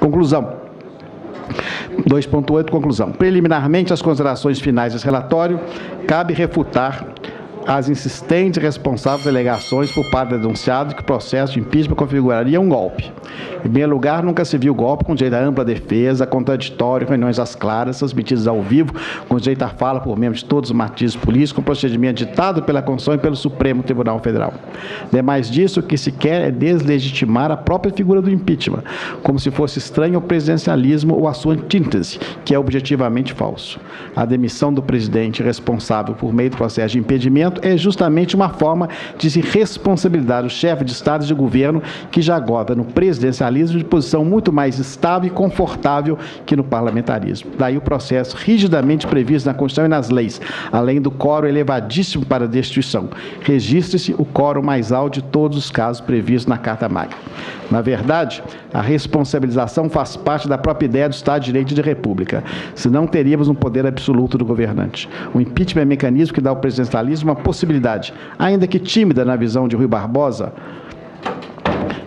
Conclusão. 2.8, conclusão. Preliminarmente, às considerações finais desse relatório, cabe refutar as insistentes e responsáveis alegações por parte do denunciado que o processo de impeachment configuraria um golpe. Em primeiro lugar, nunca se viu golpe com direito à ampla defesa, contraditório, reuniões às claras, transmitidas ao vivo, com direito à fala por membros de todos os matizes políticos, com procedimento ditado pela Constituição e pelo Supremo Tribunal Federal. Demais disso, o que se quer é deslegitimar a própria figura do impeachment, como se fosse estranho ao presidencialismo ou à sua antítese, que é objetivamente falso. A demissão do presidente responsável por meio do processo de impedimento é justamente uma forma de se responsabilizar o chefe de Estado e de governo que já goza no presidencialismo de posição muito mais estável e confortável que no parlamentarismo. Daí o processo rigidamente previsto na Constituição e nas leis, além do quórum elevadíssimo para a destituição. Registre-se o quórum mais alto de todos os casos previstos na Carta Magna. Na verdade, a responsabilização faz parte da própria ideia do Estado de Direito e de República, senão teríamos um poder absoluto do governante. O impeachment é um mecanismo que dá ao presidencialismo uma possibilidade, ainda que tímida na visão de Rui Barbosa,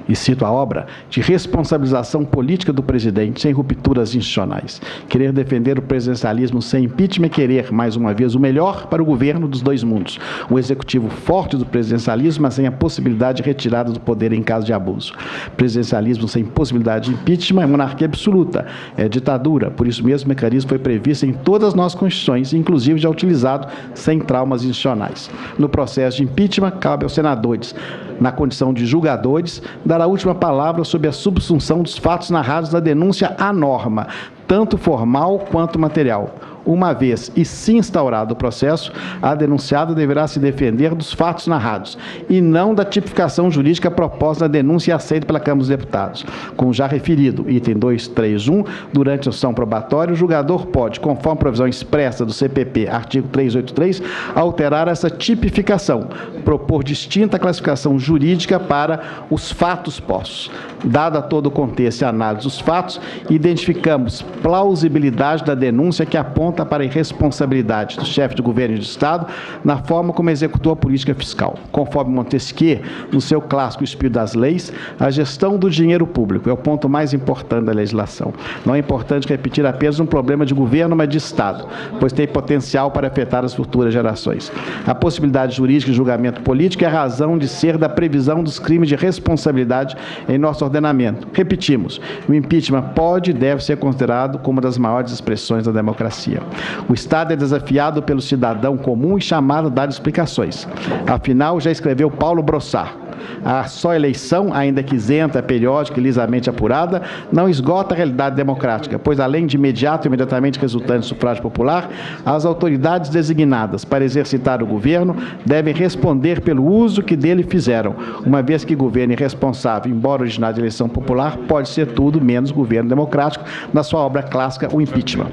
e cito a obra, de responsabilização política do presidente sem rupturas institucionais. Querer defender o presidencialismo sem impeachment é querer, mais uma vez, o melhor para o governo dos dois mundos. O executivo forte do presidencialismo, mas sem a possibilidade de retirada do poder em caso de abuso. Presidencialismo sem possibilidade de impeachment é monarquia absoluta, é ditadura. Por isso mesmo, o mecanismo foi previsto em todas as nossas constituições, inclusive já utilizado sem traumas institucionais. No processo de impeachment, cabe aos senadores, na condição de julgadores, dar a última palavra sobre a subsunção dos fatos narrados na denúncia à norma, tanto formal quanto material. Uma vez e se instaurado o processo, a denunciada deverá se defender dos fatos narrados e não da tipificação jurídica proposta na denúncia e aceita pela Câmara dos Deputados. Como já referido, item 231, durante a sessão probatória, o julgador pode, conforme provisão expressa do CPP, artigo 383, alterar essa tipificação, propor distinta classificação jurídica para os fatos postos. Dada todo o contexto e análise dos fatos, identificamos plausibilidade da denúncia que aponta para a irresponsabilidade do chefe de governo e de Estado na forma como executou a política fiscal. Conforme Montesquieu, no seu clássico Espírito das Leis, a gestão do dinheiro público é o ponto mais importante da legislação. Não é importante repetir apenas um problema de governo, mas de Estado, pois tem potencial para afetar as futuras gerações. A possibilidade jurídica de julgamento político é a razão de ser da previsão dos crimes de responsabilidade em nosso ordenamento. Repetimos, o impeachment pode e deve ser considerado como uma das maiores expressões da democracia. O Estado é desafiado pelo cidadão comum e chamado a dar explicações. Afinal, já escreveu Paulo Brossard, a só eleição, ainda que isenta, periódica e lisamente apurada, não esgota a realidade democrática, pois além de imediato e imediatamente resultante do sufrágio popular, as autoridades designadas para exercitar o governo devem responder pelo uso que dele fizeram, uma vez que governo irresponsável, embora originário de eleição popular, pode ser tudo menos governo democrático, na sua obra clássica, o impeachment.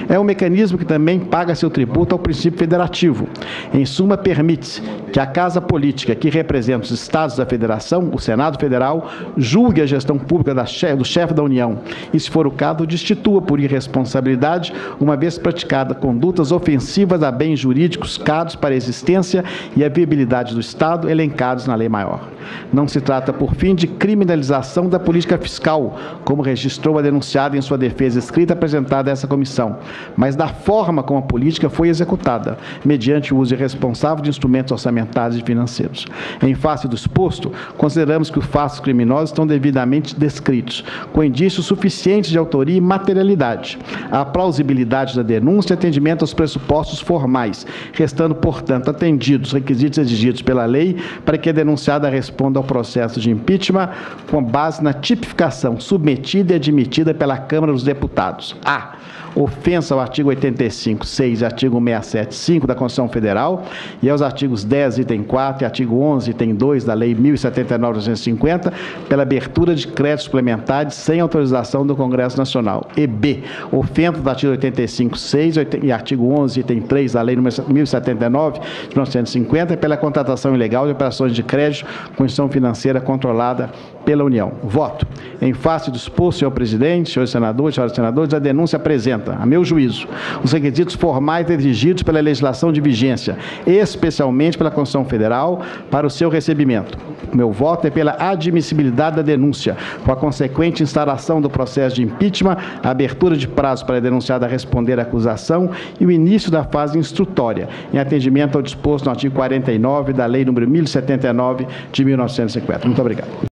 É um mecanismo que também paga seu tributo ao princípio federativo. Em suma, permite-se que a casa política que representa os estados da Federação, o Senado Federal, julgue a gestão pública do chefe da União e, se for o caso, destitua por irresponsabilidade, uma vez praticada condutas ofensivas a bens jurídicos caros para a existência e a viabilidade do Estado, elencados na lei maior. Não se trata, por fim, de criminalização da política fiscal, como registrou a denunciada em sua defesa escrita apresentada a essa comissão, mas da forma como a política foi executada, mediante o uso irresponsável de instrumentos orçamentários e financeiros. Em face do exposto, consideramos que os fatos criminosos estão devidamente descritos, com indícios suficientes de autoria e materialidade. A plausibilidade da denúncia e atendimento aos pressupostos formais, restando, portanto, atendidos os requisitos exigidos pela lei para que a denunciada responda ao processo de impeachment com base na tipificação submetida e admitida pela Câmara dos Deputados. A. Ofensa ao artigo 85, 6 e artigo 67, 5 da Constituição Federal e aos artigos 10, item 4 e artigo 11, item 2 da Lei 1079/1950, pela abertura de créditos suplementares sem autorização do Congresso Nacional. E B. Ofensa do artigo 85, 6 e artigo 11, item 3 da Lei 1079/1950, pela contratação ilegal de operações de crédito com instituição financeira controlada pela União. Voto. Em face do exposto, senhor presidente, senhores senadores, senhoras senadores, a denúncia apresenta, a meu juízo, os requisitos formais exigidos pela legislação de vigência, especialmente pela Constituição Federal, para o seu recebimento. Meu voto é pela admissibilidade da denúncia, com a consequente instalação do processo de impeachment, a abertura de prazo para a denunciada responder à acusação e o início da fase instrutória, em atendimento ao disposto no artigo 49 da Lei nº 1079 de 1950. Muito obrigado.